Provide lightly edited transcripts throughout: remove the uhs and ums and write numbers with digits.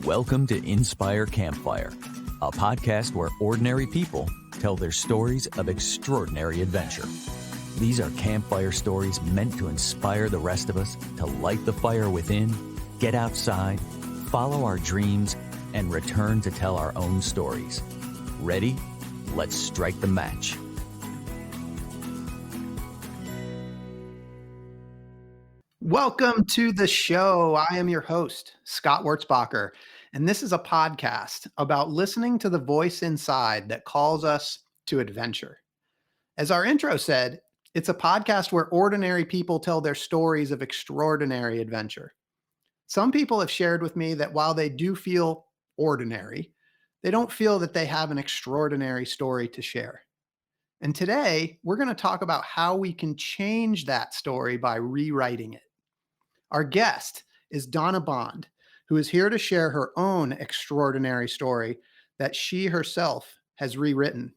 Welcome to Inspire Campfire, a podcast where ordinary people tell their stories of extraordinary adventure. These are campfire stories meant to inspire the rest of us to light the fire within, get outside, follow our dreams, and return to tell our own stories. Ready? Let's strike the match. Welcome to the show. I am your host, Scott Wurtzbacher, and this is a podcast about listening to the voice inside that calls us to adventure. As our intro said, it's a podcast where ordinary people tell their stories of extraordinary adventure. Some people have shared with me that while they do feel ordinary, they don't feel that they have an extraordinary story to share. And today, we're going to talk about how we can change that story by rewriting it. Our guest is Donna Bond, who is here to share her own extraordinary story that she herself has rewritten.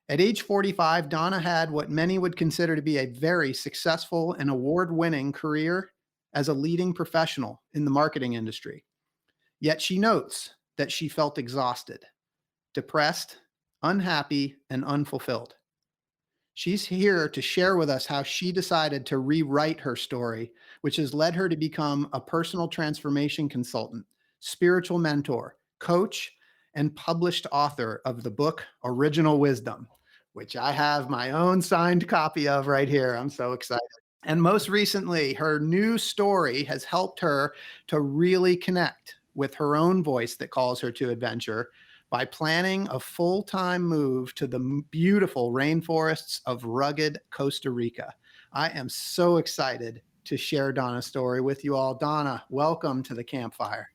At age 45, Donna had what many would consider to be a very successful and award-winning career as a leading professional in the marketing industry. Yet she notes that she felt exhausted, depressed, unhappy, and unfulfilled. She's here to share with us how she decided to rewrite her story, which has led her to become a personal transformation consultant, spiritual mentor, coach, and published author of the book Original Wisdom, which I have my own signed copy of right here. I'm so excited. And most recently, her new story has helped her to really connect with her own voice that calls her to adventure by planning a full-time move to the beautiful rainforests of rugged Costa Rica. I am so excited to share Donna's story with you all. Donna, welcome to the campfire.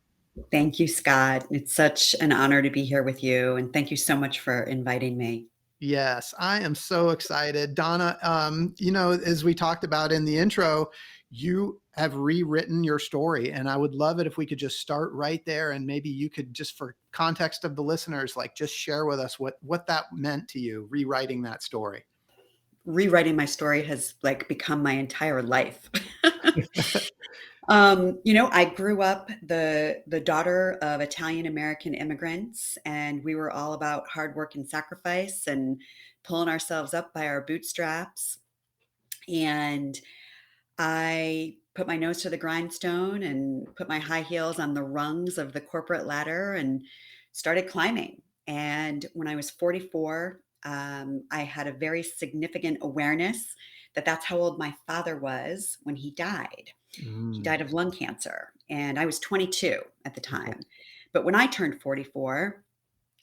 Thank you, Scott. It's such an honor to be here with you, and thank you so much for inviting me. Yes, I am so excited. Donna, as we talked about in the intro, you have rewritten your story, and I would love it if we could just start right there, and maybe you could, just for context of the listeners, just share with us what that meant to you, rewriting that story. Rewriting my story has become my entire life. I grew up the daughter of Italian-American immigrants, and we were all about hard work and sacrifice and pulling ourselves up by our bootstraps. And I put my nose to the grindstone and put my high heels on the rungs of the corporate ladder and started climbing. And when I was 44, I had a very significant awareness that that's how old my father was when he died. He died of lung cancer, and I was 22 at the time. But when I turned 44,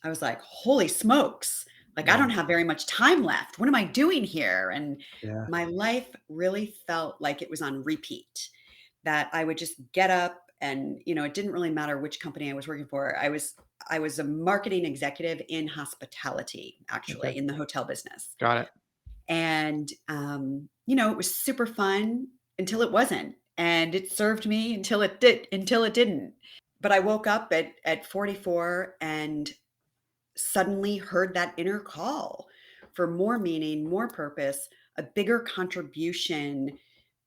I was like, holy smokes, I don't have very much time left. What am I doing here? And my life really felt like it was on repeat, that I would just get up and, it didn't really matter which company I was working for. I was a marketing executive in hospitality, actually, in the hotel business. Got it. And, it was super fun until it wasn't. And it served me until it didn't. But I woke up at 44 and suddenly heard that inner call for more meaning, more purpose, a bigger contribution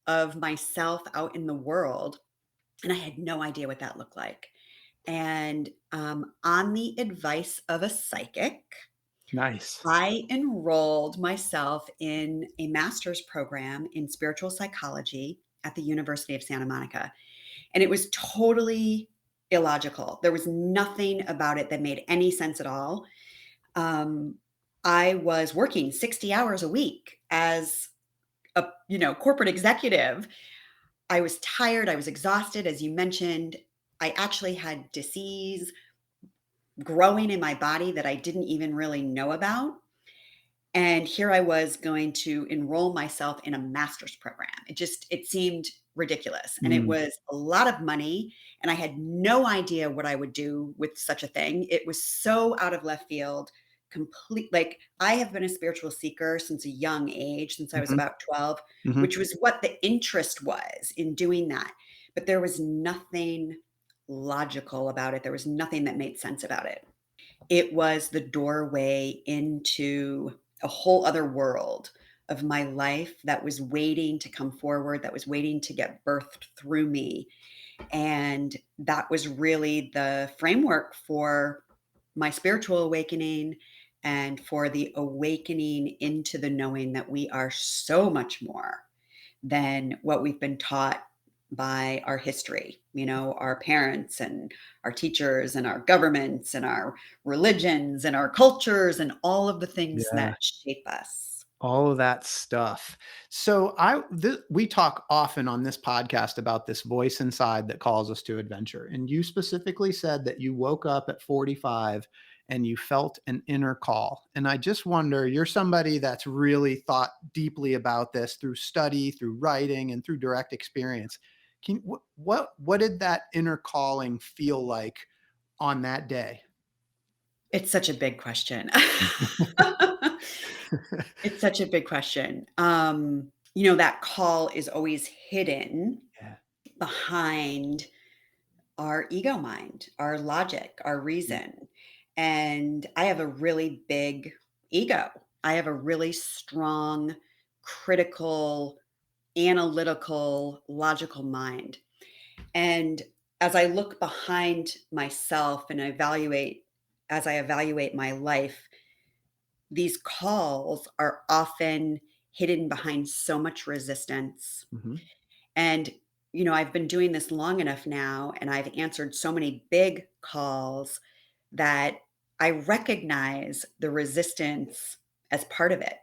of myself out in the world. And I had no idea what that looked like. And on the advice of a psychic, nice, I enrolled myself in a master's program in spiritual psychology at the University of Santa Monica. And it was totally illogical. There was nothing about it that made any sense at all. I was working 60 hours a week as a corporate executive. I was tired. I was exhausted. As you mentioned, I actually had disease growing in my body that I didn't even really know about. And here I was going to enroll myself in a master's program. It seemed ridiculous. And it was a lot of money. And I had no idea what I would do with such a thing. It was so out of left field, I have been a spiritual seeker since a young age, since I was about 12, which was what the interest was in doing that. But there was nothing logical about it. There was nothing that made sense about it. It was the doorway into a whole other world of my life that was waiting to come forward, that was waiting to get birthed through me. And that was really the framework for my spiritual awakening and for the awakening into the knowing that we are so much more than what we've been taught by our history, our parents and our teachers and our governments and our religions and our cultures and all of the things Yeah. that shape us. All of that stuff. So we talk often on this podcast about this voice inside that calls us to adventure. And you specifically said that you woke up at 45 and you felt an inner call. And I just wonder, you're somebody that's really thought deeply about this through study, through writing, and through direct experience. What did that inner calling feel like on that day? It's such a big question. It's such a big question. That call is always hidden Yeah. behind our ego mind, our logic, our Yeah. reason. And I have a really big ego. I have a really strong, critical, analytical, logical mind. And as I look behind myself and as I evaluate my life, these calls are often hidden behind so much resistance. Mhm. And, I've been doing this long enough now, and I've answered so many big calls that I recognize the resistance as part of it.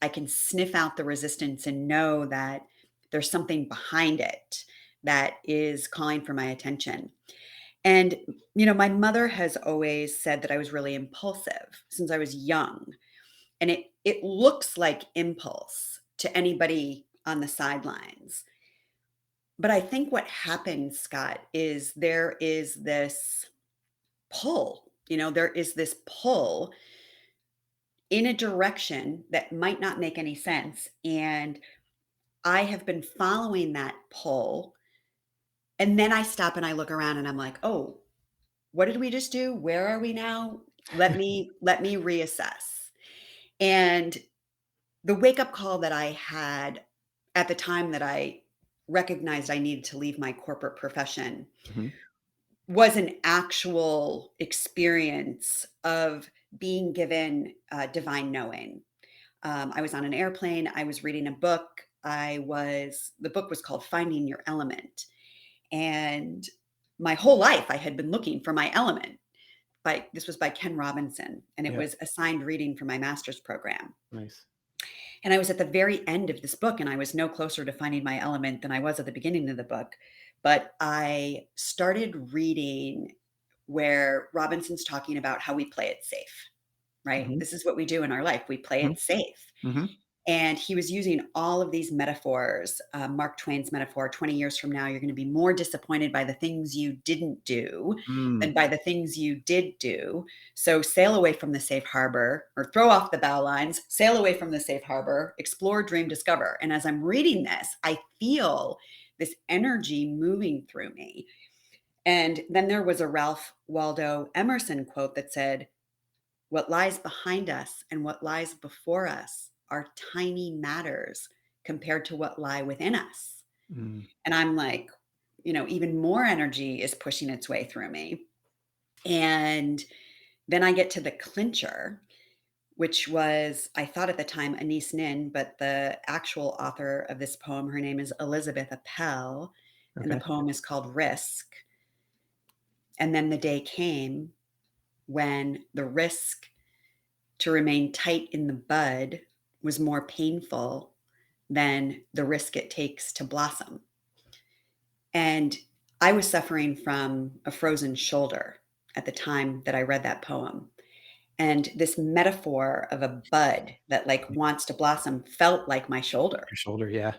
I can sniff out the resistance and know that there's something behind it that is calling for my attention. And, my mother has always said that I was really impulsive since I was young. And it looks like impulse to anybody on the sidelines. But I think what happens, Scott, is there is this pull. There is this pull in a direction that might not make any sense. And I have been following that pull. And then I stop and I look around and I'm like, oh, what did we just do? Where are we now? Let me reassess. And the wake up call that I had at the time that I recognized I needed to leave my corporate profession Mhm. was an actual experience of being given divine knowing. I was on an airplane. I was reading a book. The book was called Finding Your Element. And my whole life I had been looking for my element. This was by Ken Robinson, and it Yeah. was assigned reading for my master's program. Nice. And I was at the very end of this book, and I was no closer to finding my element than I was at the beginning of the book. But I started reading where Robinson's talking about how we play it safe, right? Mhm. This is what we do in our life. We play Mhm. it safe. Mhm. And he was using all of these metaphors, Mark Twain's metaphor, 20 years from now, you're going to be more disappointed by the things you didn't do Mm. than by the things you did do. So sail away from the safe harbor or throw off the bow lines, sail away from the safe harbor, explore, dream, discover. And as I'm reading this, I feel this energy moving through me. And then there was a Ralph Waldo Emerson quote that said, what lies behind us and what lies before us are tiny matters compared to what lie within us. Mm. And I'm like, even more energy is pushing its way through me. And then I get to the clincher, which was, I thought at the time, Anise Nin, but the actual author of this poem, her name is Elizabeth Appel, and the Okay. poem is called Risk. And then the day came when the risk to remain tight in the bud was more painful than the risk it takes to blossom. And I was suffering from a frozen shoulder at the time that I read that poem. And this metaphor of a bud that like wants to blossom felt like my shoulder. Your shoulder, yeah.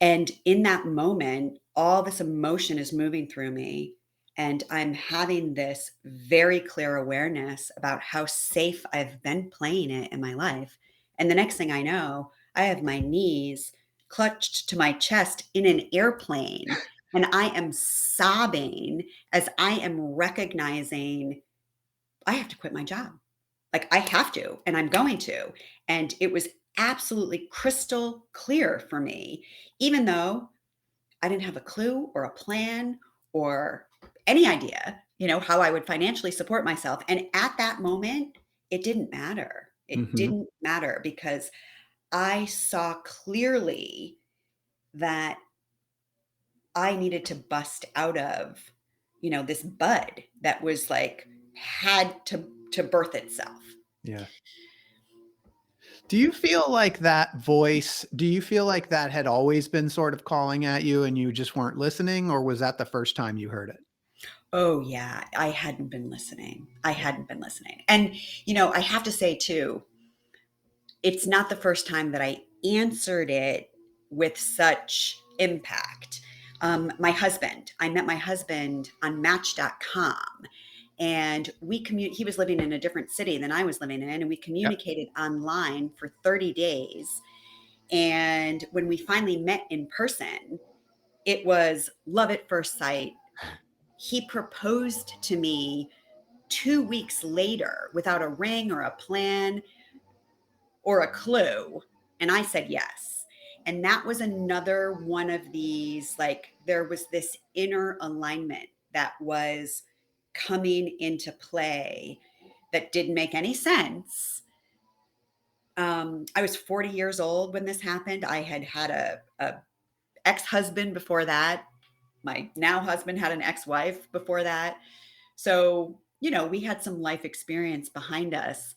And in that moment, all this emotion is moving through me. And I'm having this very clear awareness about how safe I've been playing it in my life. And the next thing I know, I have my knees clutched to my chest in an airplane. And I am sobbing as I am recognizing I have to quit my job. Like I have to, and I'm going to. And it was absolutely crystal clear for me, even though I didn't have a clue or a plan or any idea, how I would financially support myself. And at that moment, it didn't matter. It Hmm. didn't matter because I saw clearly that I needed to bust out of, this bud that was like had to birth itself. Yeah. Do you feel like that voice, do you feel like that had always been sort of calling at you and you just weren't listening, or was that the first time you heard it? Oh yeah, I hadn't been listening. I Yeah. hadn't been listening. And I have to say too, it's not the first time that I answered it with such impact. I met my husband on Match.com, and he was living in a different city than I was living in, and we Yeah. communicated online for 30 days. And when we finally met in person, it was love at first sight. He proposed to me 2 weeks later without a ring or a plan or a clue. And I said yes. And that was another one of these, like, there was this inner alignment that was coming into play that didn't make any sense. I was 40 years old when this happened. I had had a ex-husband before that. My now husband had an ex-wife before that. So, we had some life experience behind us.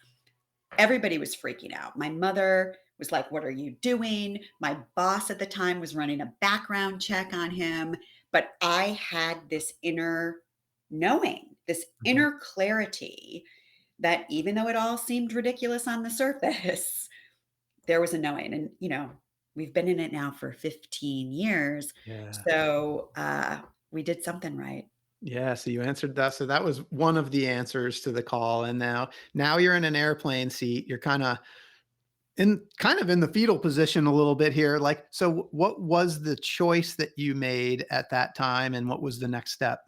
Everybody was freaking out. My mother was like, "What are you doing?" My boss at the time was running a background check on him. But I had this inner knowing, this Mhm. inner clarity that even though it all seemed ridiculous on the surface, there was a knowing. And, we've been in it now for 15 years. Yeah. So we did something right. Yeah, so you answered that. So that was one of the answers to the call. And now you're in an airplane seat. You're kind of in the fetal position a little bit here. Like, so what was the choice that you made at that time and what was the next step?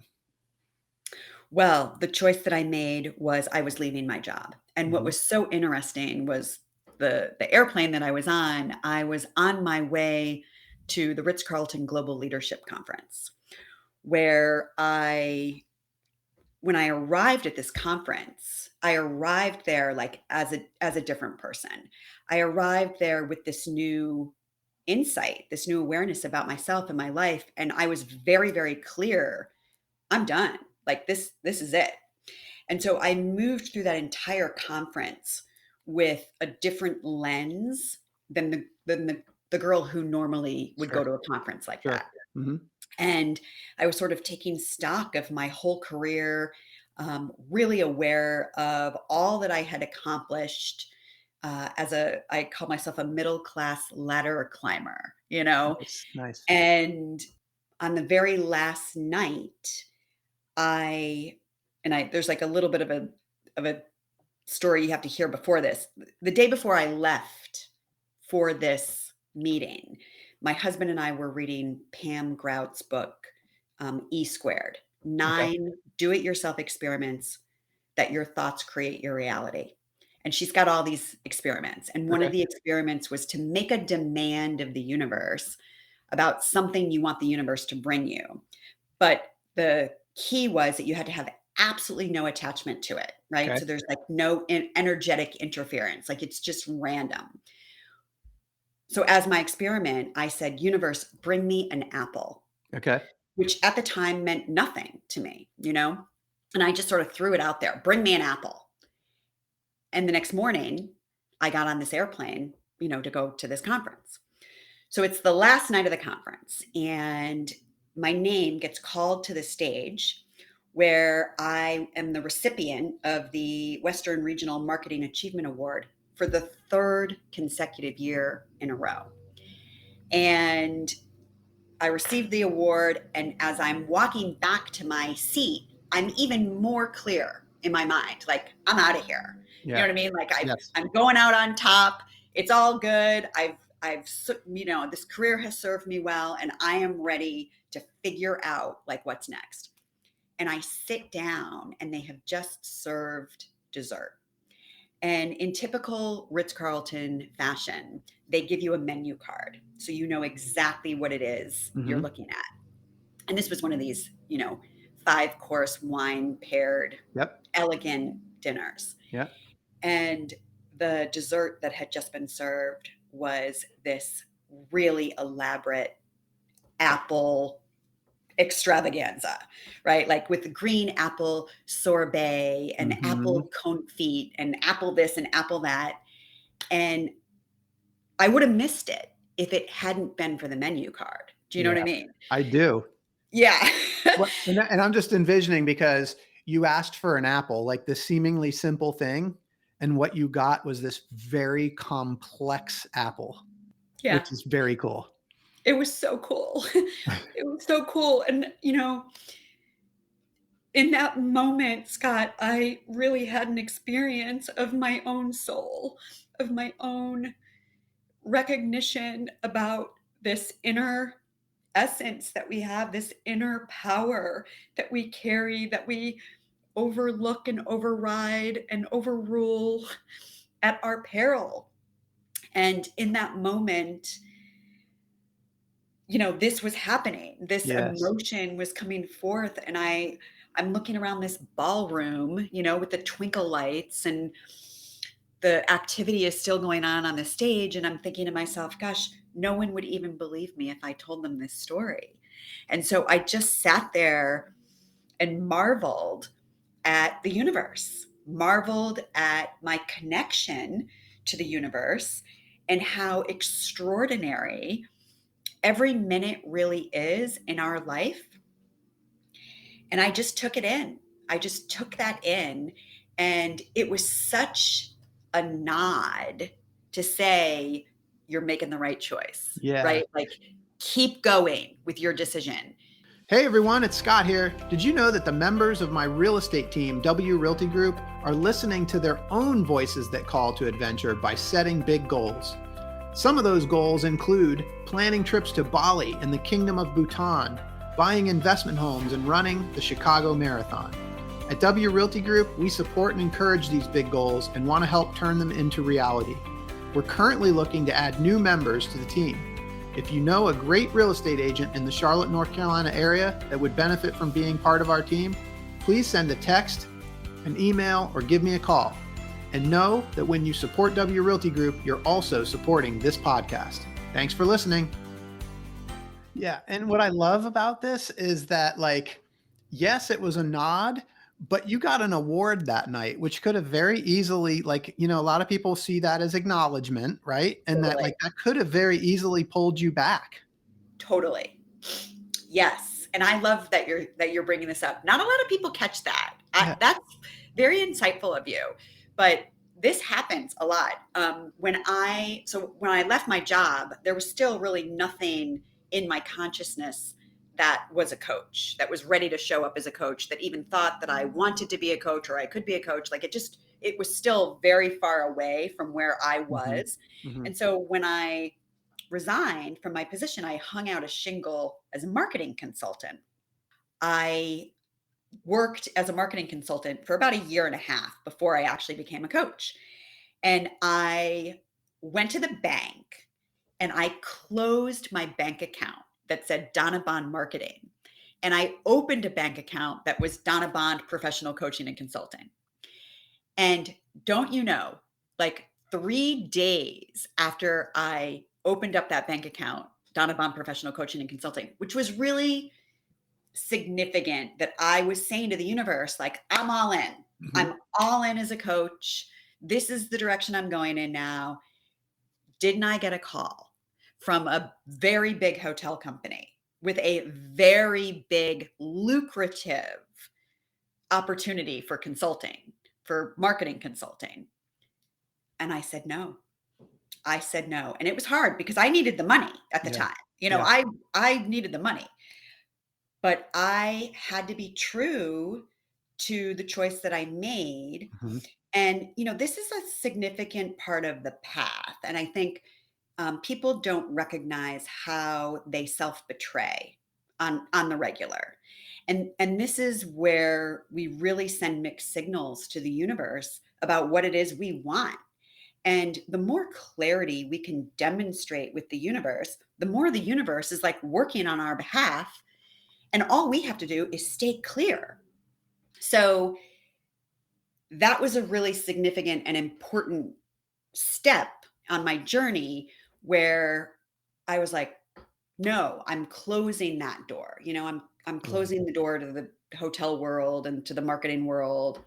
Well, the choice that I made was I was leaving my job. And what Mhm. was so interesting was the airplane that I was on my way to the Ritz-Carlton Global Leadership Conference, where when I arrived at this conference, I arrived there like as a different person. I arrived there with this new insight, this new awareness about myself and my life, and I was very, very clear, I'm done. Like this is it. And so I moved through that entire conference with a different lens than the girl who normally would go Sure. to a conference like Sure. that. Hmm. And I was sort of taking stock of my whole career, really aware of all that I had accomplished I call myself a middle class ladder climber, Nice. Nice. and on the very last night, I there's like a little bit of a story you have to hear before this. The day before I left for this meeting, my husband and I were reading Pam Grout's book, E Squared, Okay. 9 do-it-yourself experiments that your thoughts create your reality. And she's got all these experiments. And one of Okay. the experiments was to make a demand of the universe about something you want the universe to bring you. But the key was that you had to have absolutely no attachment to it, right? Okay. So there's like no energetic interference, like it's just random. So as my experiment, I said, "Universe, bring me an apple," Okay. which at the time meant nothing to me, And I just sort of threw it out there, "Bring me an apple." And the next morning, I got on this airplane, to go to this conference. So it's the last night of the conference, and my name gets called to the stage where I am the recipient of the Western Regional Marketing Achievement Award for the third consecutive year in a row. And I received the award, and as I'm walking back to my seat, I'm even more clear in my mind, like I'm out of here. You know Yeah. what I mean? Like Yes. I'm going out on top. It's all good. This career has served me well, and I am ready to figure out like what's next. And I sit down, and they have just served dessert. And in typical Ritz-Carlton fashion, they give you a menu card. So you know exactly what it is you're Hmm. looking at. And this was one of these, 5-course wine paired Yep. elegant dinners. Yep. And the dessert that had just been served was this really elaborate apple extravaganza, right? Like with the green apple sorbet and Hmm. apple confit and apple this and apple that. And I would have missed it if it hadn't been for the menu card. Do you know Yeah, what I mean? I do. Yeah. Well, and I'm just envisioning because you asked for an apple, like this seemingly simple thing, and what you got was this very complex apple, Yeah. which is very cool. It was so cool. It was so cool. And, in that moment, Scott, I really had an experience of my own soul, of my own recognition about this inner essence that we have, this inner power that we carry, that we overlook and override and overrule at our peril. And in that moment, this was happening. This Yes. emotion was coming forth, and I'm looking around this ballroom, with the twinkle lights, and the activity is still going on the stage, and I'm thinking to myself, gosh, no one would even believe me if I told them this story. And so I just sat there and marveled at the universe, marveled at my connection to the universe and how extraordinary every minute really is in our life. And I just took it in. I just took that in. And it was such a nod to say, you're making the right choice, Yeah. right? Like, keep going with your decision. Hey everyone, it's Scott here. Did you know that the members of my real estate team, W Realty Group, are listening to their own voices that call to adventure by setting big goals? Some of those goals include planning trips to Bali and the Kingdom of Bhutan, buying investment homes, and running the Chicago Marathon. At W Realty Group, we support and encourage these big goals and want to help turn them into reality. We're currently looking to add new members to the team. If you know a great real estate agent in the Charlotte, North Carolina area that would benefit from being part of our team, please send a text, an email, or give me a call. And know that when you support W Realty Group, you're also supporting this podcast. Thanks for listening. Yeah. And what I love about this is that, yes, it was a nod, but you got an award that night, which could have very easily, a lot of people see that as acknowledgement, right? And that, Totally. that could have very easily pulled you back. Totally. Yes. And I love that you're bringing this up. Not a lot of people catch that. Yeah. That's very insightful of you. But this happens a lot. When I left my job, there was still really nothing in my consciousness that was a coach, that was ready to show up as a coach, that even thought that I wanted to be a coach or I could be a coach. Like it was still very far away from where I Hmm. was. Hmm. And so when I resigned from my position, I hung out a shingle as a marketing consultant. I worked as a marketing consultant for about a year and a half before I actually became a coach. And I went to the bank and I closed my bank account that said Donna Bond Marketing. And I opened a bank account that was Donna Bond Professional Coaching and Consulting. And don't you know, like 3 days after I opened up that bank account, Donna Bond Professional Coaching and Consulting, which was really significant, that I was saying to the universe, like, I'm all in. Hmm. I'm all in as a coach. This is the direction I'm going in now. Didn't I get a call from a very big hotel company with a very big, lucrative opportunity for consulting, for marketing consulting? And I said no. I said no. And it was hard because I needed the money at the Yeah. time. Yeah. I needed the money. But I had to be true to the choice that I made. Hmm. And, this is a significant part of the path. And I think people don't recognize how they self betray on the regular. And this is where we really send mixed signals to the universe about what it is we want. And the more clarity we can demonstrate with the universe, the more the universe is like working on our behalf. And all we have to do is stay clear. So that was a really significant and important step on my journey where I was like, no, I'm closing that door. I'm closing the door to the hotel world and to the marketing world,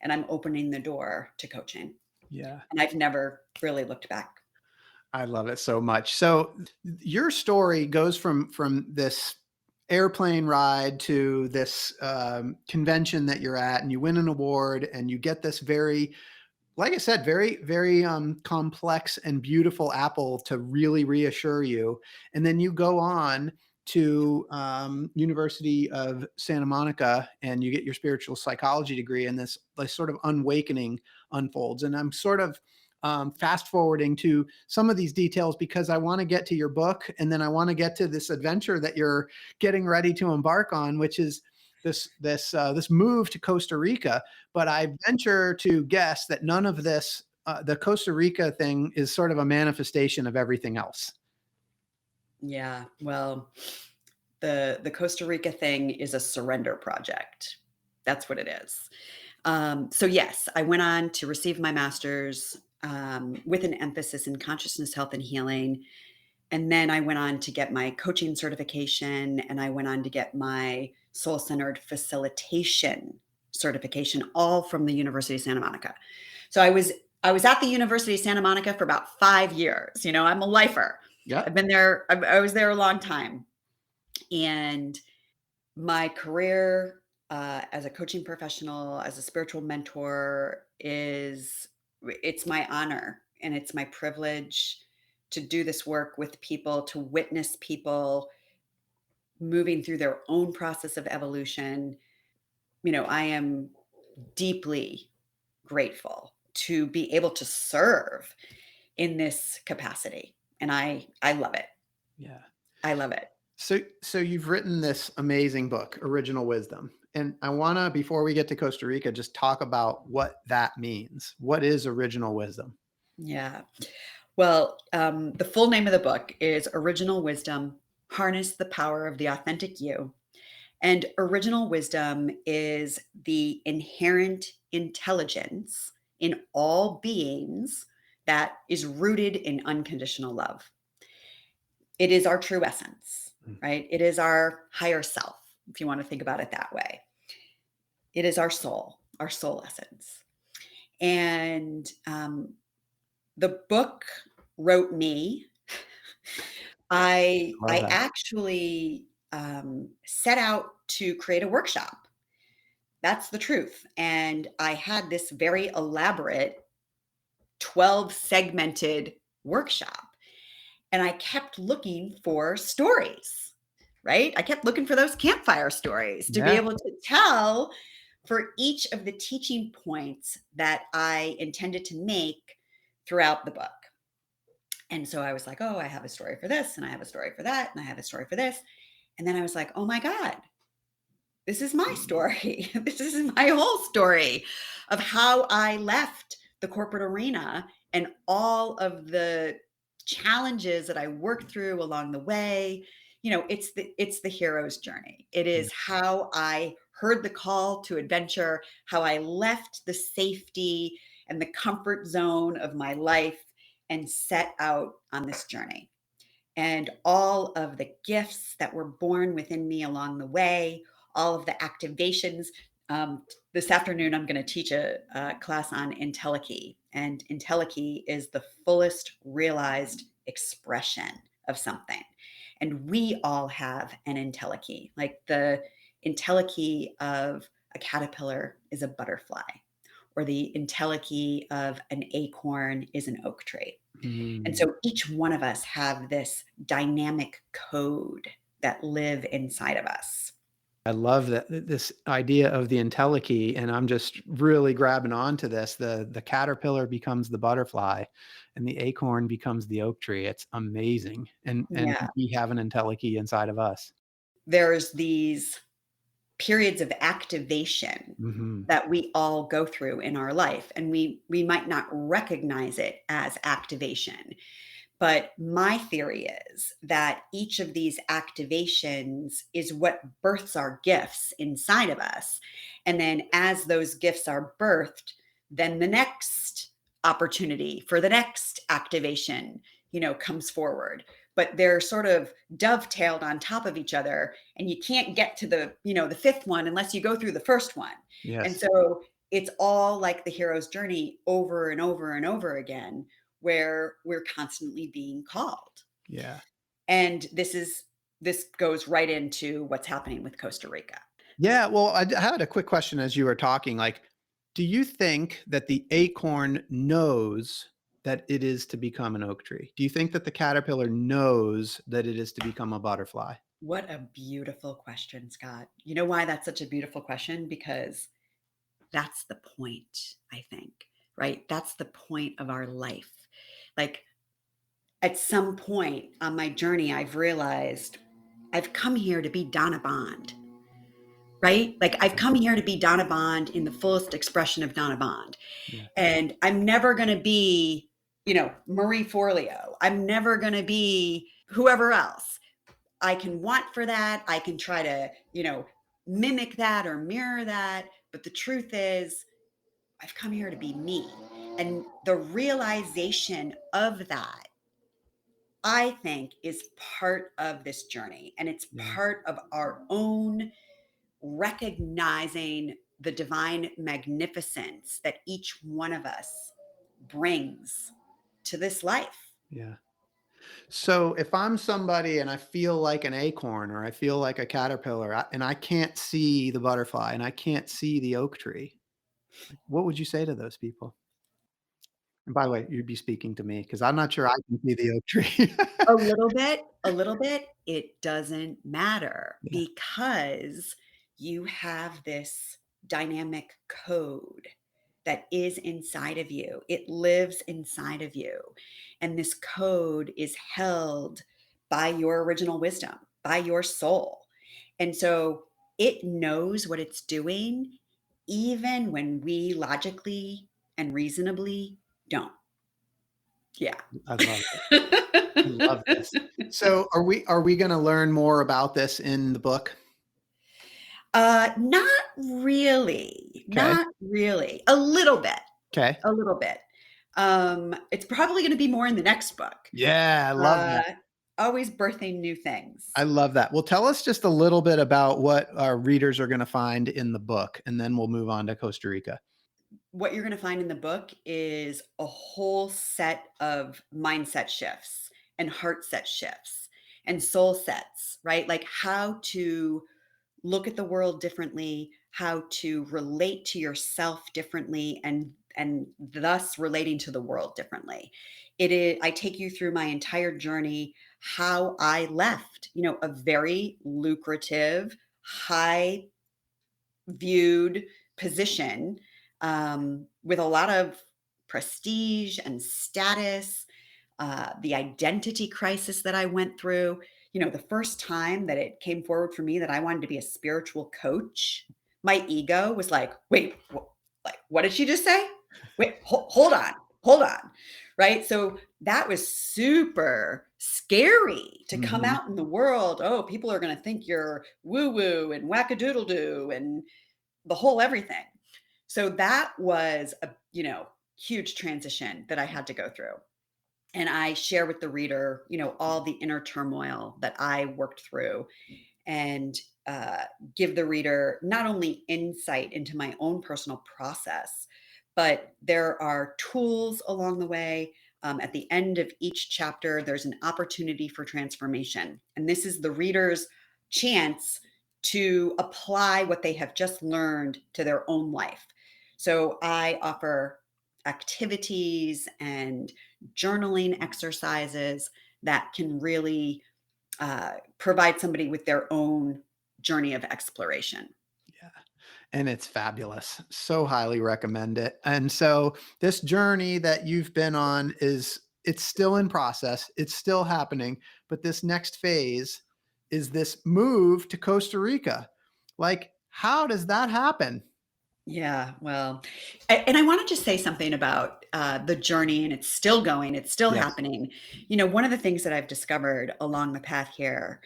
and I'm opening the door to coaching. Yeah. And I've never really looked back. I love it so much. So your story goes from this airplane ride to this convention that you're at, and you win an award, and you get this very, like I said, very, very complex and beautiful apple to really reassure you. And then you go on to University of Santa Monica, and you get your spiritual psychology degree, and this sort of awakening unfolds. And I'm sort of fast forwarding to some of these details because I want to get to your book, and then I want to get to this adventure that you're getting ready to embark on, which is this move to Costa Rica. But I venture to guess that none of this, the Costa Rica thing, is sort of a manifestation of everything else. Yeah, well, the Costa Rica thing is a surrender project. That's what it is. So yes, I went on to receive my master's with an emphasis in consciousness, health, and healing. And then I went on to get my coaching certification, and I went on to get my soul-centered facilitation certification, all from the University of Santa Monica. So I was at the University of Santa Monica for about 5 years. I'm a lifer. Yeah. I've been there. I was there a long time. And my career as a coaching professional, as a spiritual mentor, it's my honor and it's my privilege to do this work with people, to witness people moving through their own process of evolution. I am deeply grateful to be able to serve in this capacity. And I love it. Yeah. I love it. So you've written this amazing book, Original Wisdom. And I want to, before we get to Costa Rica, just talk about what that means. What is original wisdom? Yeah. Well, the full name of the book is Original Wisdom: Harness the Power of the Authentic You. And original wisdom is the inherent intelligence in all beings that is rooted in unconditional love. It is our true essence, right? It is our higher self, if you want to think about it that way. It is our soul essence. And the book wrote me. I Love that. actually set out to create a workshop. That's the truth. And I had this very elaborate 12 segmented workshop. And I kept looking for stories, right? I kept looking for those campfire stories to be Yeah. able to tell for each of the teaching points that I intended to make throughout the book. And so I was like, oh, I have a story for this, and I have a story for that, and I have a story for this. And then I was like, oh my God, this is my story. This is my whole story of how I left the corporate arena and all of the challenges that I worked through along the way. It's the hero's journey. It is how I heard the call to adventure, how I left the safety and the comfort zone of my life and set out on this journey. And all of the gifts that were born within me along the way, all of the activations. This afternoon, I'm going to teach a class on entelechy. And entelechy is the fullest realized expression of something. And we all have an entelechy. Like the entelechy of a caterpillar is a butterfly, or the entelechy of an acorn is an oak tree. And so each one of us have this dynamic code that live inside of us. I love that, this idea of the entelechy, and I'm just really grabbing onto this. The caterpillar becomes the butterfly, and the acorn becomes the oak tree. It's amazing, and Yeah. we have an entelechy inside of us. There's these periods of activation Hmm. that we all go through in our life, and we might not recognize it as activation. But my theory is that each of these activations is what births our gifts inside of us. And then as those gifts are birthed, then the next opportunity for the next activation, comes forward. But they're sort of dovetailed on top of each other. And you can't get to the fifth one unless you go through the first one. And Yes. so it's all like the hero's journey over and over and over again, where we're constantly being called. Yeah. And this goes right into what's happening with Costa Rica. Yeah. Well, I had a quick question as you were talking. Like, do you think that the acorn knows that it is to become an oak tree? Do you think that the caterpillar knows that it is to become a butterfly? What a beautiful question, Scott. You know why that's such a beautiful question? Because that's the point, I think, right? That's the point of our life. Like, at some point on my journey, I've realized I've come here to be Donna Bond, right? Like, I've come here to be Donna Bond in the fullest expression of Donna Bond. Yeah. And I'm never going to be, Marie Forleo. I'm never going to be whoever else. I can want for that. I can try to, mimic that or mirror that. But the truth is, I've come here to be me. And the realization of that, I think, is part of this journey. And it's Yeah. part of our own recognizing the divine magnificence that each one of us brings to this life. Yeah. So if I'm somebody and I feel like an acorn or I feel like a caterpillar and I can't see the butterfly and I can't see the oak tree, like, what would you say to those people? And by the way, you'd be speaking to me because I'm not sure I can see the oak tree. A little bit, it doesn't matter Yeah. because you have this dynamic code that is inside of you. It lives inside of you. And this code is held by your original wisdom, by your soul. And so it knows what it's doing, even when we logically and reasonably don't. Yeah. I love it. I love this. So are we going to learn more about this in the book? Not really, Okay. not really. A little bit, Okay. a little bit. It's probably gonna be more in the next book. Yeah, I love Uh, that. Always birthing new things. I love that. Well, tell us just a little bit about what our readers are going to find in the book, and then we'll move on to Costa Rica. What you're gonna find in the book is a whole set of mindset shifts and heart set shifts and soul sets, right? Like how to look at the world differently, how to relate to yourself differently, and thus relating to the world differently. It is I take you through my entire journey, how I left, a very lucrative, high viewed position, with a lot of prestige and status, the identity crisis that I went through. The first time that it came forward for me that I wanted to be a spiritual coach, my ego was like, wait, like, what did she just say? Wait, hold on. Right. So that was super scary to come Mhm. out in the world. Oh, people are going to think you're woo woo and wackadoodle doo and the whole everything. So that was a, huge transition that I had to go through. And I share with the reader, all the inner turmoil that I worked through, and give the reader not only insight into my own personal process, but there are tools along the way. At the end of each chapter, there's an opportunity for transformation. And this is the reader's chance to apply what they have just learned to their own life. So I offer activities and journaling exercises that can really provide somebody with their own journey of exploration. Yeah. And it's fabulous. So highly recommend it. And so this journey that you've been on it's still in process. It's still happening, but this next phase is this move to Costa Rica. Like, How does that happen? Yeah, well, and I want to just say something about the journey, and it's still going, it's still Yes. happening. One of the things that I've discovered along the path here,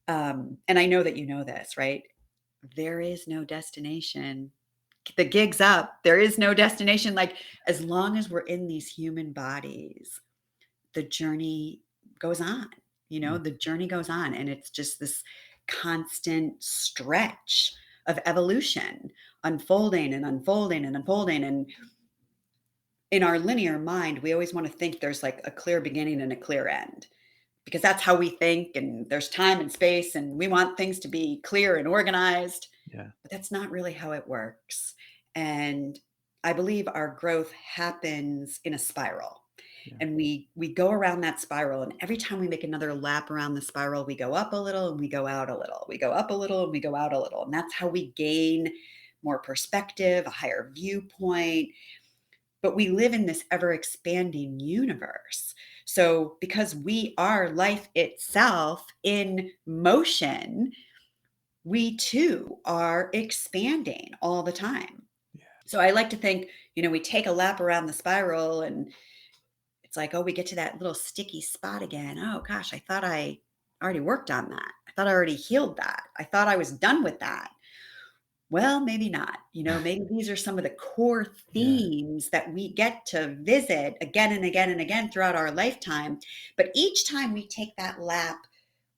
and I know that you know this, right? There is no destination. The gig's up. There is no destination. Like, as long as we're in these human bodies, the journey goes on. Mm. The journey goes on, and it's just this constant stretch of evolution, unfolding and unfolding and unfolding. And in our linear mind, we always want to think there's like a clear beginning and a clear end, because that's how we think, and there's time and space, and we want things to be clear and organized. Yeah. But that's not really how it works. And I believe our growth happens in a spiral. Yeah. And we go around that spiral, and every time we make another lap around the spiral, we go up a little and we go out a little. We go up a little and we go out a little. And that's how we gain more perspective, a higher viewpoint. But we live in this ever expanding universe. So because we are life itself in motion, we too are expanding all the time. Yeah. So I like to think, we take a lap around the spiral, and it's like, oh, we get to that little sticky spot again. Oh gosh, I thought I already worked on that. I thought I already healed that. I thought I was done with that. Well, maybe not. Maybe these are some of the core Yeah. themes that we get to visit again and again and again throughout our lifetime. But each time we take that lap,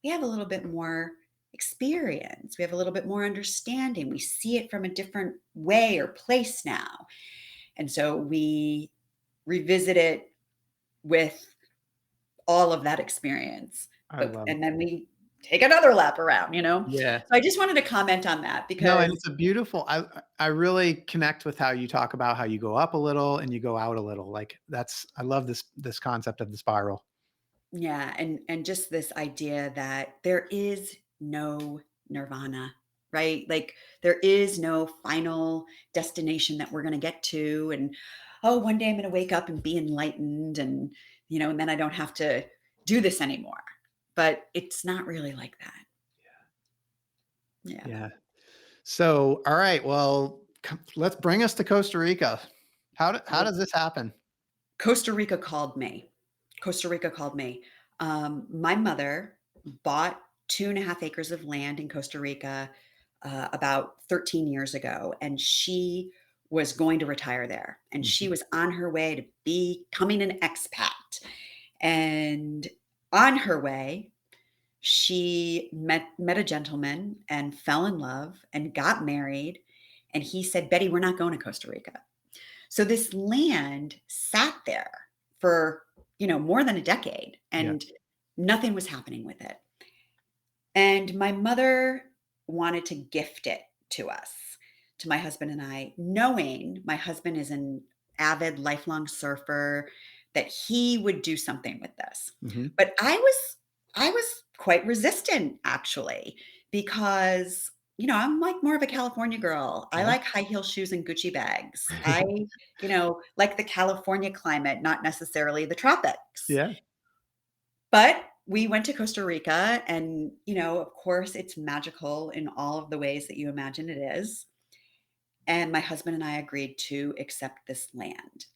we have a little bit more experience. We have a little bit more understanding. We see it from a different way or place now. And so we revisit it with all of that experience. I love it. And then we take another lap around. Yeah. So I just wanted to comment on that No, and because it's a beautiful I really connect with how you talk about how you go up a little and you go out a little. Like I love this concept of the spiral. yeah, and just this idea that there is no nirvana, right? Like, there is no final destination that we're going to get to, and oh, one day I'm going to wake up and be enlightened, and then I don't have to do this anymore. But it's not really like that. Yeah. Yeah. So, all right, well, let's bring us to Costa Rica. How Well, does this happen? Costa Rica called me. Costa Rica called me. My mother bought 2.5 acres of land in Costa Rica about 13 years ago, and she was going to retire there. And she Mhm. was on her way to becoming an expat. And on her way, she met a gentleman and fell in love and got married. And he said, Betty, we're not going to Costa Rica. So this land sat there for, more than a decade, Yeah. and nothing was happening with it. And my mother wanted to gift it to us, to my husband and I, knowing my husband is an avid lifelong surfer, that he would do something with this. Mhm. But I was quite resistant, actually, because I'm like more of a California girl. I Yeah. like high heel shoes and Gucci bags. I like the California climate, not necessarily the tropics. Yeah. But we went to Costa Rica, and, of course, it's magical in all of the ways that you imagine it is. And my husband and I agreed to accept this land.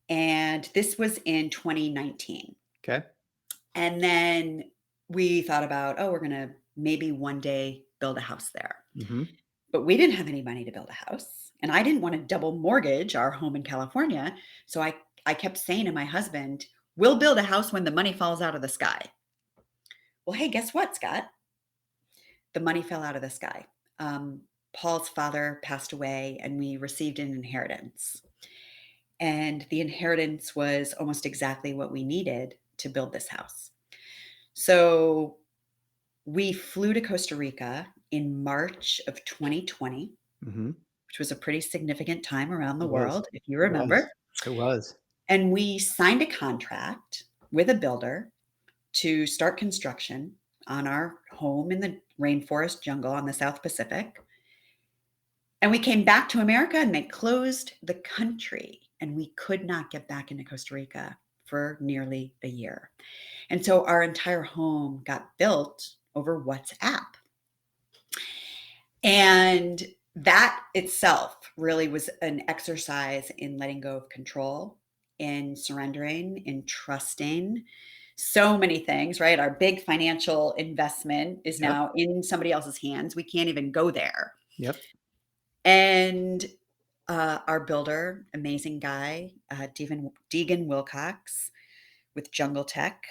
And this was in 2019. Okay. And then we thought about, oh, we're going to maybe one day build a house there. Mhm. But we didn't have any money to build a house. And I didn't want to double mortgage our home in California. So I kept saying to my husband, we'll build a house when the money falls out of the sky. Well, hey, guess what, Scott? The money fell out of the sky. Paul's father passed away, and we received an inheritance. And the inheritance was almost exactly what we needed to build this house. So we flew to Costa Rica in March of 2020, Mhm. which was a pretty significant time around the It was. world, if you It was. remember. It was. And we signed a contract with a builder to start construction on our home in the rainforest jungle on the South Pacific. And we came back to America, and they closed the country, and we could not get back into Costa Rica for nearly a year. And so our entire home got built over WhatsApp. And that itself really was an exercise in letting go of control, in surrendering, in trusting so many things, right? Our big financial investment is Yep. now in somebody else's hands. We can't even go there. Yep. And our builder, amazing guy, Deegan Wilcox with Jungle Tech,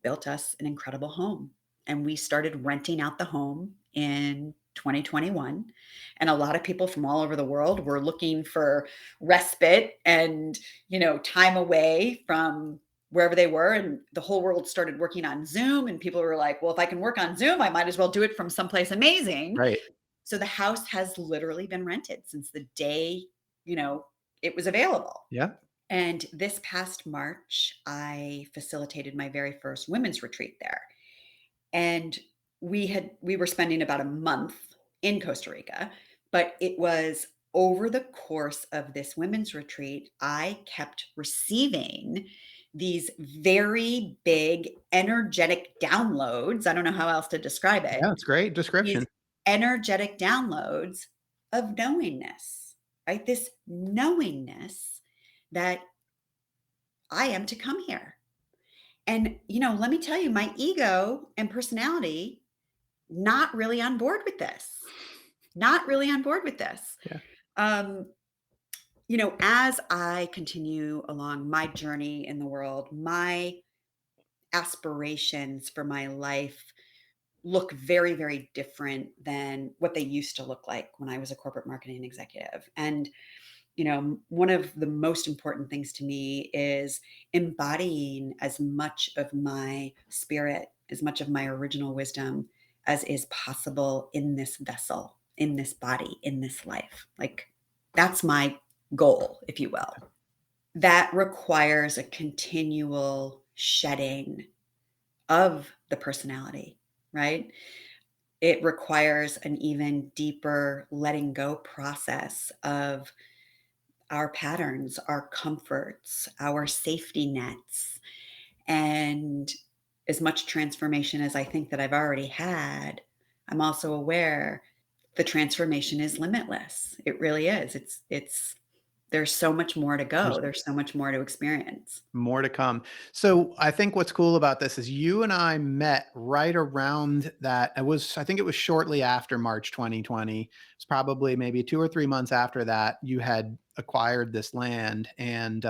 built us an incredible home. And we started renting out the home in 2021. And a lot of people from all over the world were looking for respite and, time away from wherever they were. And the whole world started working on Zoom. And people were like, well, if I can work on Zoom, I might as well do it from someplace amazing. Right. So the house has literally been rented since the day, it was available. Yep. And this past March, I facilitated my very first women's retreat there. And we were spending about a month in Costa Rica, but it was over the course of this women's retreat, I kept receiving these very big energetic downloads. I don't know how else to describe it. Yeah, it's great These description. energetic downloads of knowingness, right? This knowingness that I am to come here. And, let me tell you, my ego and personality, not really on board with this. Not really on board with this. Yeah. As I continue along my journey in the world, my aspirations for my life look very, very different than what they used to look like when I was a corporate marketing executive. And one of the most important things to me is embodying as much of my spirit, as much of my original wisdom as is possible in this vessel, in this body, in this life. Like, that's my goal, if you will. That requires a continual shedding of the personality, right? It requires an even deeper letting go process of our patterns, our comforts, our safety nets. And as much transformation as I think that I've already had, I'm also aware the transformation is limitless. It really is. There's so much more to go. There's There's so much more to experience. more to come. So I think what's cool about this is you and I met right around that. I think it was shortly after March 2020. It's probably maybe 2 or 3 months after that you had acquired this land, and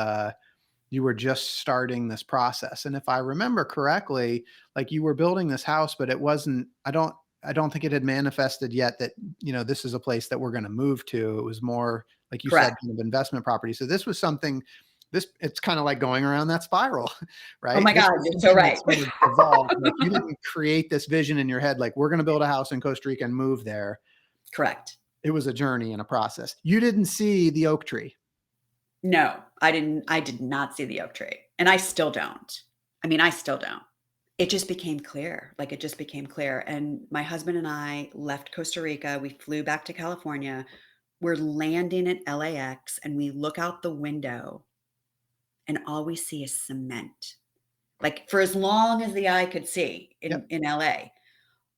you were just starting this process. And if I remember correctly, like, you were building this house, but it wasn't, I don't think it had manifested yet that, this is a place that we're going to move to. It was more, like you said, Correct. kind of investment property. So this was something, it's kind of like going around that spiral, Oh right? my This God, was you're so something that right. sort of evolved. Like, you didn't create this vision in your head, like, we're going to build a house in Costa Rica and move there. Correct. It was a journey and a process. You didn't see the oak tree. No, I didn't. I did not see the oak tree. And I still don't. I still don't. It just became clear. Like, it just became clear. And my husband and I left Costa Rica. We flew back to California. We're landing at LAX and we look out the window and all we see is cement. Like, for as long as the eye could see Yep. in LA,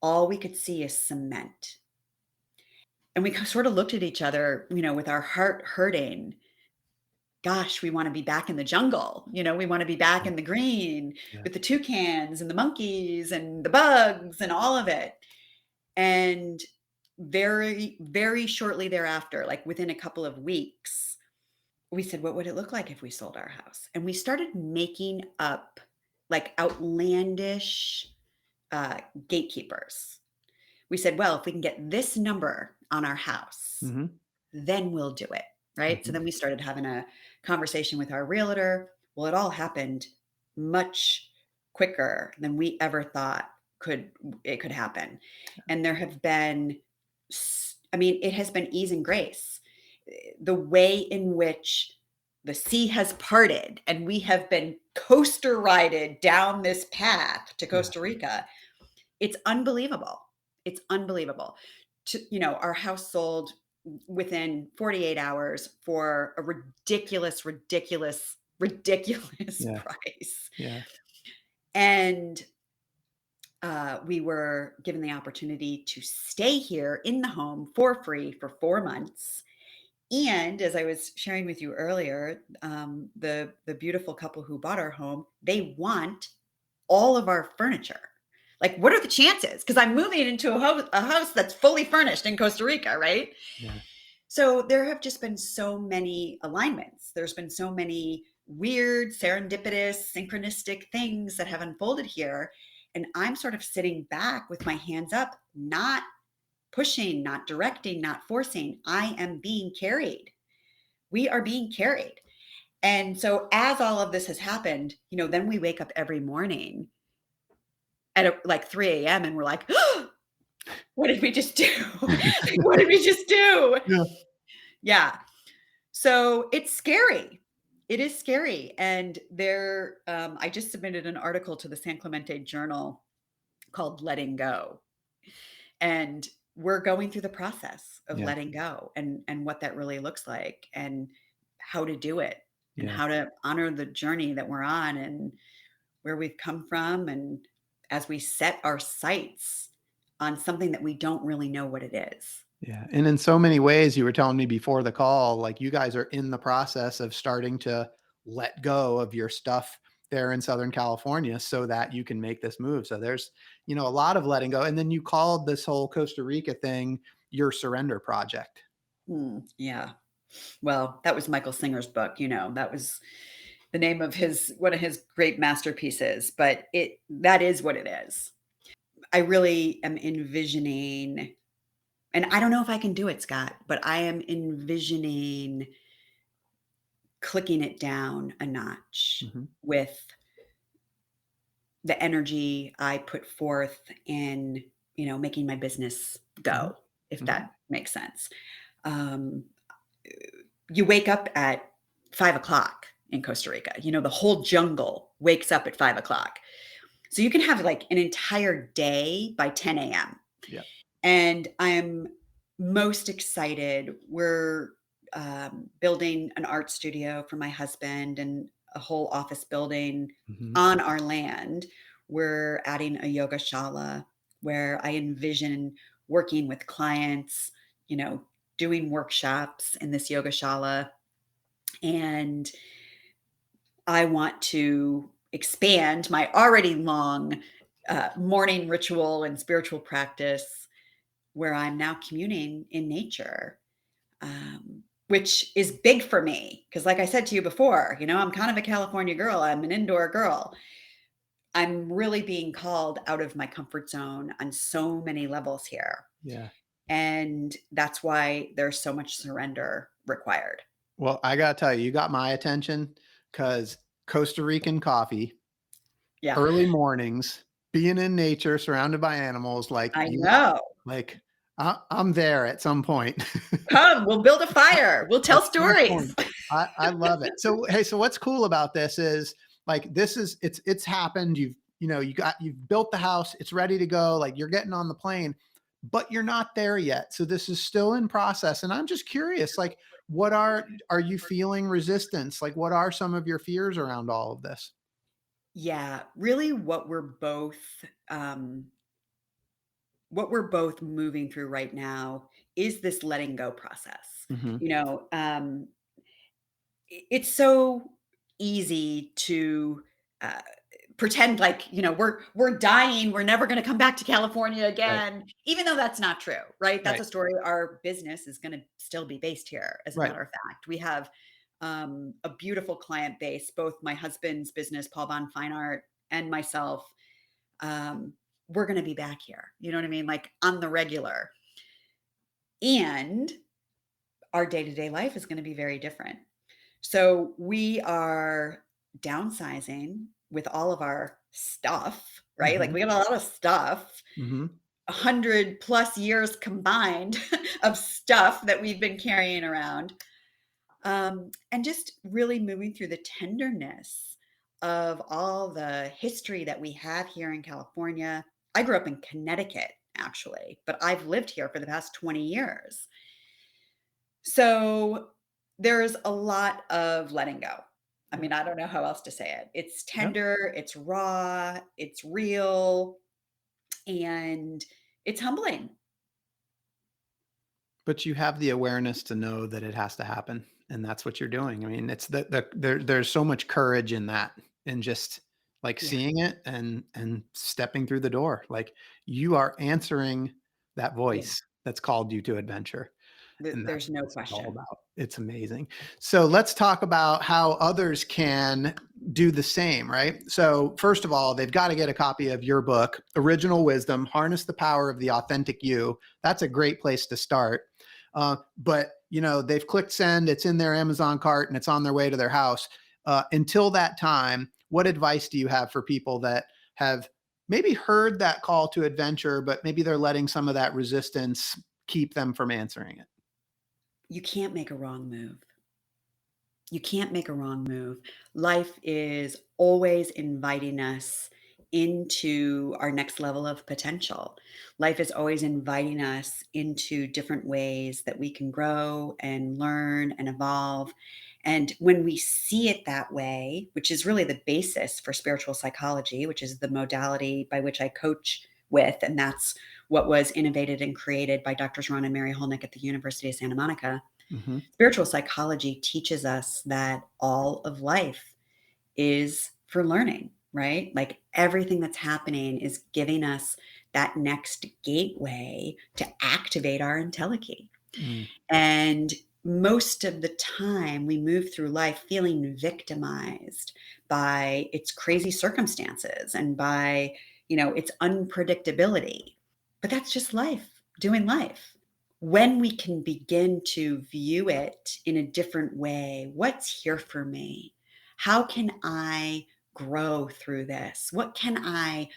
all we could see is cement. And we sort of looked at each other, with our heart hurting. Gosh, we want to be back in the jungle. We want to be back in the green Yeah. with the toucans and the monkeys and the bugs and all of it. And very, very shortly thereafter, like within a couple of weeks, we said, what would it look like if we sold our house? And we started making up like outlandish gatekeepers. We said, well, if we can get this number on our house, Mm-hmm. then we'll do it. Right. So Mm-hmm. then we started having a conversation with our realtor. Well, it all happened much quicker than we ever thought it could happen. And there have been, it has been ease and grace. The way in which the sea has parted and we have been coaster rided down this path to Yeah. Costa Rica, it's unbelievable. It's unbelievable. Our house sold within 48 hours for a ridiculous, ridiculous, ridiculous Yeah. price. Yeah. And we were given the opportunity to stay here in the home for free for 4 months. And as I was sharing with you earlier, the beautiful couple who bought our home, they want all of our furniture. Like, what are the chances? Because I'm moving into a house that's fully furnished in Costa Rica, right? Yeah. So there have just been so many alignments. There's been so many weird, serendipitous, synchronistic things that have unfolded here. And I'm sort of sitting back with my hands up, not pushing, not directing, not forcing. I am being carried. We are being carried. And so as all of this has happened, then we wake up every morning at like 3 a.m. and we're like, oh, what did we just do? What did we just do? Yeah. Yeah. So it's scary. It is scary. And I just submitted an article to the San Clemente Journal called Letting Go. And we're going through the process of Yeah. letting go and what that really looks like and how to do it and Yeah. how to honor the journey that we're on and where we've come from. And as we set our sights on something that we don't really know what it is. Yeah. And in so many ways, you were telling me before the call, like you guys are in the process of starting to let go of your stuff there in Southern California so that you can make this move. So there's, a lot of letting go. And then you called this whole Costa Rica thing your surrender project. Yeah. Well, that was Michael Singer's book, that was the name of one of his great masterpieces, but that is what it is. I really am envisioning, and I don't know if I can do it, Scott, but I am envisioning clicking it down a notch with the energy I put forth in, making my business go, if that makes sense. You wake up at 5 o'clock in Costa Rica. The whole jungle wakes up at 5 o'clock. So you can have like an entire day by 10 a.m. Yeah. And I'm most excited. We're building an art studio for my husband and a whole office building on our land. We're adding a yoga shala where I envision working with clients, doing workshops in this yoga shala. And I want to expand my already long morning ritual and spiritual practice where I'm now communing in nature, which is big for me. Because like I said to you before, I'm kind of a California girl. I'm an indoor girl. I'm really being called out of my comfort zone on so many levels here. Yeah. And that's why there's so much surrender required. Well, I got to tell you, you got my attention because Costa Rican coffee, early mornings, being in nature, surrounded by animals, like I know. Like I'm there at some point. Come, we'll build a fire. We'll tell stories. I love it. So, hey, so what's cool about this is like, it's happened. You've built the house. It's ready to go. Like you're getting on the plane, but you're not there yet. So this is still in process. And I'm just curious, like, are you feeling resistance? Like, what are some of your fears around all of this? Yeah, really what we're both moving through right now is this letting go process. It's so easy to pretend like, we're dying. We're never going to come back to California again, even though that's not true, right? That's a story. Our business is going to still be based here. As a matter of fact, we have a beautiful client base, both my husband's business, Paul Bond Fine Art, and myself. We're going to be back here. You know what I mean? Like on the regular. And our day-to-day life is going to be very different. So we are downsizing with all of our stuff, right? Like we got a lot of stuff, 100+ years combined of stuff that we've been carrying around. And just really moving through the tenderness of all the history that we have here in California. I grew up in Connecticut, actually, but I've lived here for the past 20 years. So there's a lot of letting go. I mean, I don't know how else to say it. It's tender, it's raw, it's real. And it's humbling. But you have the awareness to know that it has to happen, and that's what you're doing. I mean, it's there's so much courage in that, and just like Yeah. seeing it and stepping through the door. Like you are answering that Yeah. voice that's called you to adventure. And that's There's no what this is all question. about. It's amazing. So let's talk about how others can do the same, right? So first of all, they've got to get a copy of your book, Original Wisdom, Harness the Power of the Authentic You. That's a great place to start. But they've clicked send, it's in their Amazon cart, and it's on their way to their house. Until that time, what advice do you have for people that have maybe heard that call to adventure, but maybe they're letting some of that resistance keep them from answering it? You can't make a wrong move. You can't make a wrong move. Life is always inviting us into our next level of potential. Life is always inviting us into different ways that we can grow and learn and evolve. And when we see it that way, which is really the basis for spiritual psychology, which is the modality by which I coach with, and that's what was innovated and created by Drs. Ron and Mary Holnick at the University of Santa Monica. Mm-hmm. Spiritual psychology teaches us that all of life is for learning, right? Like everything that's happening is giving us that next gateway to activate our entelechy. Mm. And most of the time, we move through life feeling victimized by its crazy circumstances and by, its unpredictability. But that's just life, doing life. When we can begin to view it in a different way, what's here for me? How can I grow through this? What can I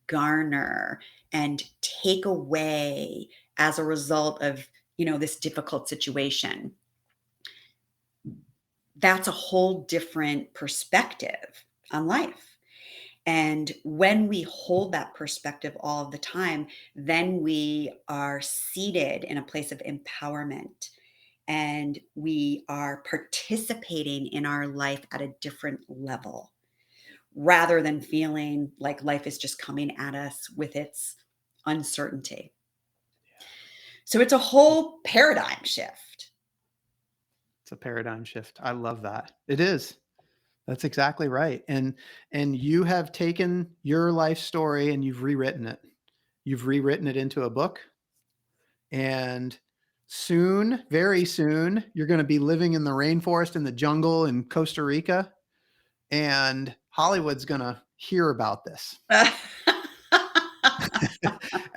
garner and take away as a result of, this difficult situation? That's a whole different perspective on life. And when we hold that perspective all of the time, then we are seated in a place of empowerment and we are participating in our life at a different level rather than feeling like life is just coming at us with its uncertainty. So it's a whole paradigm shift. It's a paradigm shift. I love that. It is. That's exactly right. And you have taken your life story and you've rewritten it. You've rewritten it into a book. And soon, very soon, you're going to be living in the rainforest in the jungle in Costa Rica. And Hollywood's going to hear about this.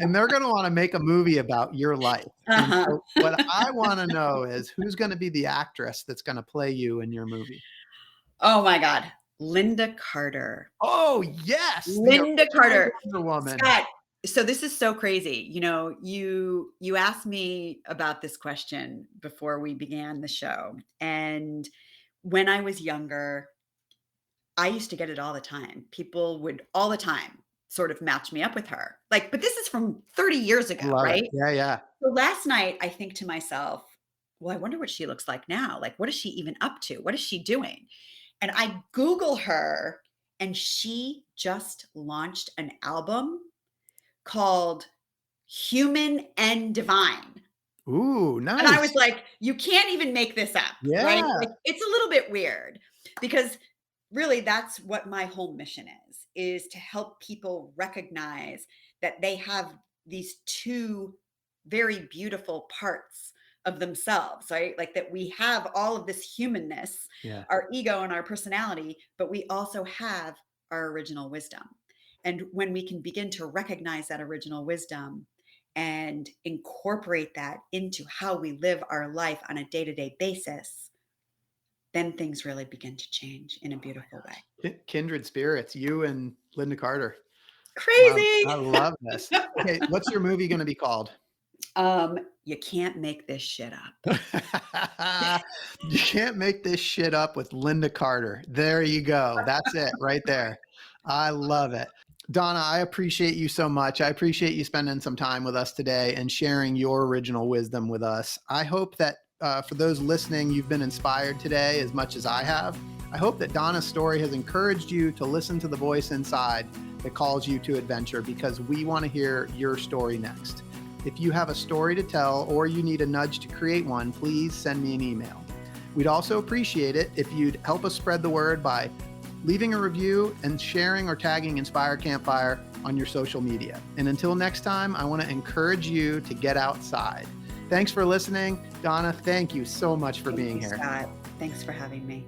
And they're going to want to make a movie about your life. And so what I want to know is who's going to be the actress that's going to play you in your movie? Oh my God. Linda Carter. Oh, yes. Linda Carter. Wonder Woman. Scott, so this is so crazy. You asked me about this question before we began the show. And when I was younger, I used to get it all the time. People would all the time sort of match me up with her. But this is from 30 years ago, Love right? it. Yeah, yeah. So last night, I think to myself, well, I wonder what she looks like now. What is she even up to? What is she doing? And I Google her, and she just launched an album called Human and Divine. Ooh, nice. And I was like, you can't even make this up, right? Yeah. It's a little bit weird because really that's what my whole mission is to help people recognize that they have these two very beautiful parts of themselves, right? That we have all of this humanness, Yeah. our ego and our personality, but we also have our original wisdom. And when we can begin to recognize that original wisdom and incorporate that into how we live our life on a day-to-day basis, then things really begin to change in a beautiful way. Kindred spirits, you and Linda Carter. Crazy. I love this. Okay, what's your movie going to be called? You can't make this shit up. You can't make this shit up with Linda Carter. There you go. That's it right there. I love it. Donna, I appreciate you so much. I appreciate you spending some time with us today and sharing your original wisdom with us. I hope that for those listening, you've been inspired today as much as I have. I hope that Donna's story has encouraged you to listen to the voice inside that calls you to adventure, because we want to hear your story next. If you have a story to tell or you need a nudge to create one, please send me an email. We'd also appreciate it if you'd help us spread the word by leaving a review and sharing or tagging Inspire Campfire on your social media. And until next time, I want to encourage you to get outside. Thanks for listening. Donna, thank you so much for being here. Scott. Thanks for having me.